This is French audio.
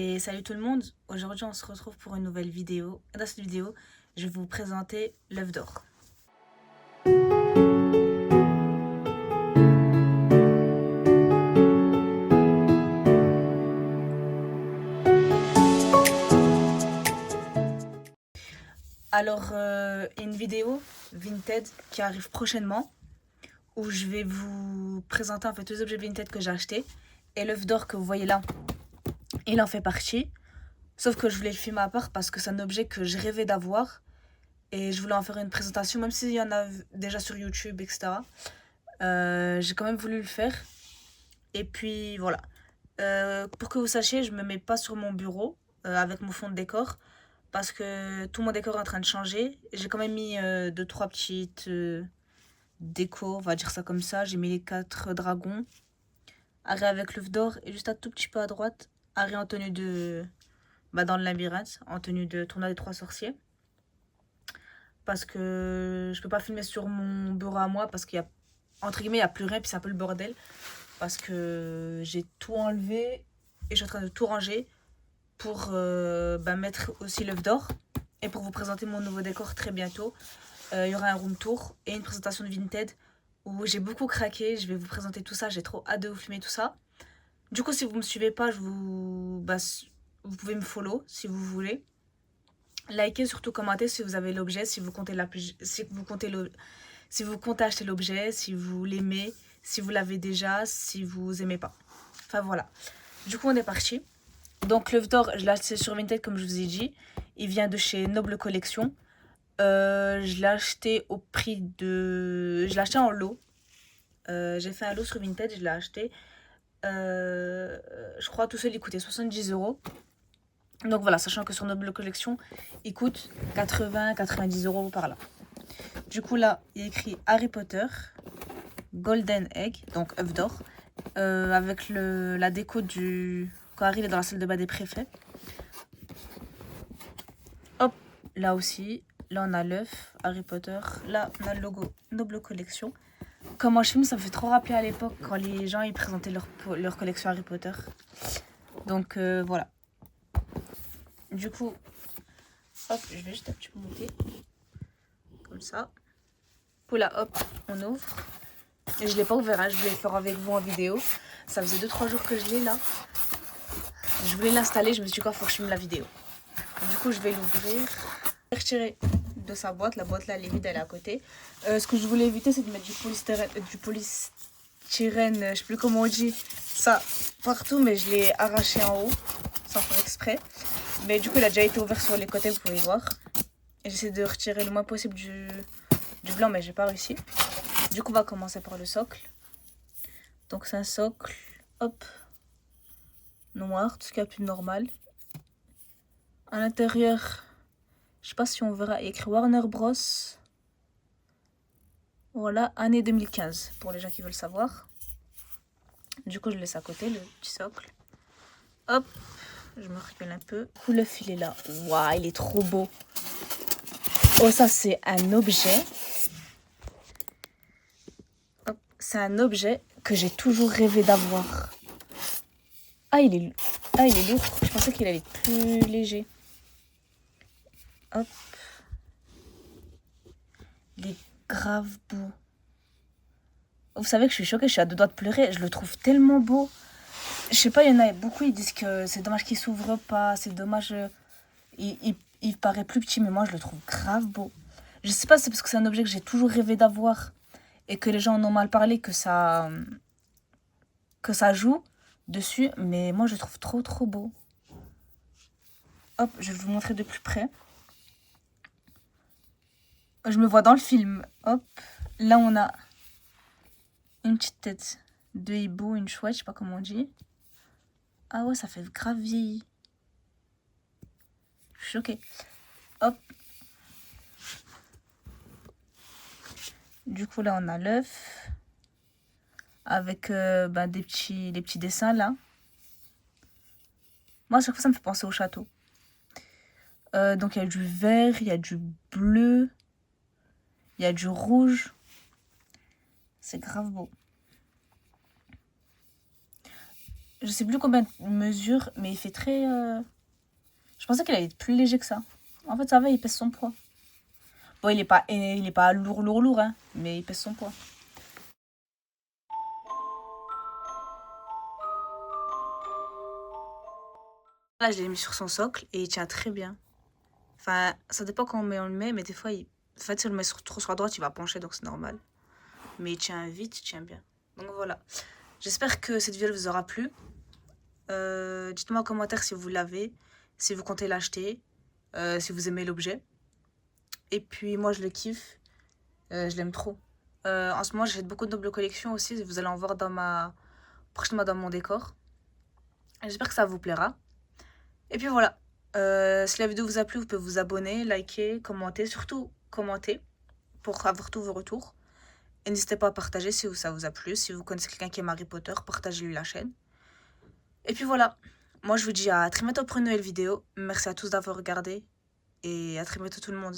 Et salut tout le monde, aujourd'hui on se retrouve pour une nouvelle vidéo. Dans cette vidéo, je vais vous présenter l'œuf d'or. Alors, une vidéo Vinted qui arrive prochainement où je vais vous présenter en fait tous les objets Vinted que j'ai achetés. Et l'œuf d'or que vous voyez là, il en fait partie. Sauf que je voulais le filmer à part parce que c'est un objet que je rêvais d'avoir. Et je voulais en faire une présentation, même s'il y en a déjà sur YouTube, etc. J'ai quand même voulu le faire. Et puis voilà. Pour que vous sachiez, je me mets pas sur mon bureau avec mon fond de décor parce que tout mon décor est en train de changer. J'ai quand même mis 2-3 petites décos, on va dire ça comme ça. J'ai mis les 4 dragons, Harry avec l'œuf d'or et juste un tout petit peu à droite, Harry en tenue de... dans le labyrinthe, en tenue de tournoi des 3 sorciers. Parce que je peux pas filmer sur mon bureau à moi parce qu'il y a, entre guillemets, il y a plus rien, puis c'est un peu le bordel. Parce que j'ai tout enlevé et je suis en train de tout ranger pour mettre aussi l'œuf d'or et pour vous présenter mon nouveau décor très bientôt. Il y aura un room tour et une présentation de Vinted où j'ai beaucoup craqué. Je vais vous présenter tout ça, j'ai trop hâte de vous filmer tout ça. Du coup, si vous me suivez pas, vous pouvez me follow si vous voulez. Likez, surtout commentez si vous avez l'objet, si vous comptez acheter l'objet, si vous l'aimez, si vous l'avez déjà, si vous aimez pas. Enfin voilà. Du coup, on est parti. Donc l'œuf d'or, je l'ai acheté sur Vinted comme je vous ai dit. Il vient de chez Noble Collection. Je l'ai acheté au prix de... Je l'ai acheté en lot. J'ai fait un lot sur Vinted, je l'ai acheté. Je crois tout seul il coûtait 70 €. Donc voilà, sachant que sur Noble Collection, il coûte 80-90 € par là. Du coup là, il y a écrit Harry Potter, Golden Egg, donc œuf d'or, avec la déco du... Quand Harry est dans la salle de bain des préfets. Hop, là aussi, là on a l'œuf, Harry Potter, là on a le logo Noble Collection. Comment je filme, ça me fait trop rappeler à l'époque quand les gens ils présentaient leur collection Harry Potter. Donc voilà. Du coup, hop, je vais juste un petit peu monter. Comme ça. Du coup là, hop, on ouvre. Et je ne l'ai pas ouvert, hein, je voulais le faire avec vous en vidéo. Ça faisait 2-3 jours que je l'ai là. Je voulais l'installer, je me suis dit quoi, faut que je filme la vidéo. Du coup, je vais l'ouvrir. Je vais retirer de sa boîte. La boîte là, elle est vide, elle est à côté. Ce que je voulais éviter, c'est de mettre du polystyrène, je sais plus comment on dit ça, partout, mais je l'ai arraché en haut, sans faire exprès. Mais du coup, il a déjà été ouvert sur les côtés, vous pouvez voir. Et j'essaie de retirer le moins possible du blanc, mais j'ai pas réussi. Du coup, on va commencer par le socle. Donc, c'est un socle, hop, noir, tout ce qu'il y a de plus normal. À l'intérieur, je sais pas si on verra, il y a écrit Warner Bros. Voilà, année 2015, pour les gens qui veulent savoir. Du coup, je laisse à côté le petit socle. Hop, je me recule un peu. Du coup, le fil est là. Waouh, il est trop beau. Oh, ça, c'est un objet. Hop, c'est un objet que j'ai toujours rêvé d'avoir. Ah, il est lourd. Je pensais qu'il allait être plus léger. Hop. Il est grave beau. Vous savez que je suis choquée, je suis à 2 doigts de pleurer. Je le trouve tellement beau. Je sais pas, il y en a beaucoup, ils disent que c'est dommage qu'il s'ouvre pas. C'est dommage. Il paraît plus petit, mais moi, je le trouve grave beau. Je sais pas, c'est parce que c'est un objet que j'ai toujours rêvé d'avoir et que les gens en ont mal parlé que ça joue dessus. Mais moi, je le trouve trop, trop beau. Hop, je vais vous montrer de plus près. Je me vois dans le film. Hop, là, on a une petite tête de hibou, une chouette, je sais pas comment on dit. Ah ouais, ça fait grave vieilli. Je suis choquée. Hop. Du coup, là, on a l'œuf. Avec des petits dessins, là. Moi, à chaque fois, ça me fait penser au château. Donc, il y a du vert, il y a du bleu. Il y a du rouge. C'est grave beau. Je sais plus combien de mesures, mais il fait très... Je pensais qu'il allait être plus léger que ça. En fait, ça va, il pèse son poids. Bon, il est pas lourd, hein, mais il pèse son poids. Là, je l'ai mis sur son socle et il tient très bien. Enfin, ça dépend quand on le met, mais des fois, en fait, si on le met trop sur la droite, il va pencher, donc c'est normal. Mais il tient vite, il tient bien. Donc voilà. J'espère que cette vidéo vous aura plu. Dites-moi en commentaire si vous l'avez, si vous comptez l'acheter, si vous aimez l'objet. Et puis moi, je le kiffe. Je l'aime trop. En ce moment, j'achète beaucoup de double collection aussi. Vous allez en voir prochainement dans mon décor. J'espère que ça vous plaira. Et puis voilà. Si la vidéo vous a plu, vous pouvez vous abonner, liker, commenter. Surtout commenter pour avoir tous vos retours. Et n'hésitez pas à partager si ça vous a plu. Si vous connaissez quelqu'un qui aime Harry Potter, partagez-lui la chaîne. Et puis voilà. Moi, je vous dis à très bientôt pour une nouvelle vidéo. Merci à tous d'avoir regardé. Et à très bientôt tout le monde.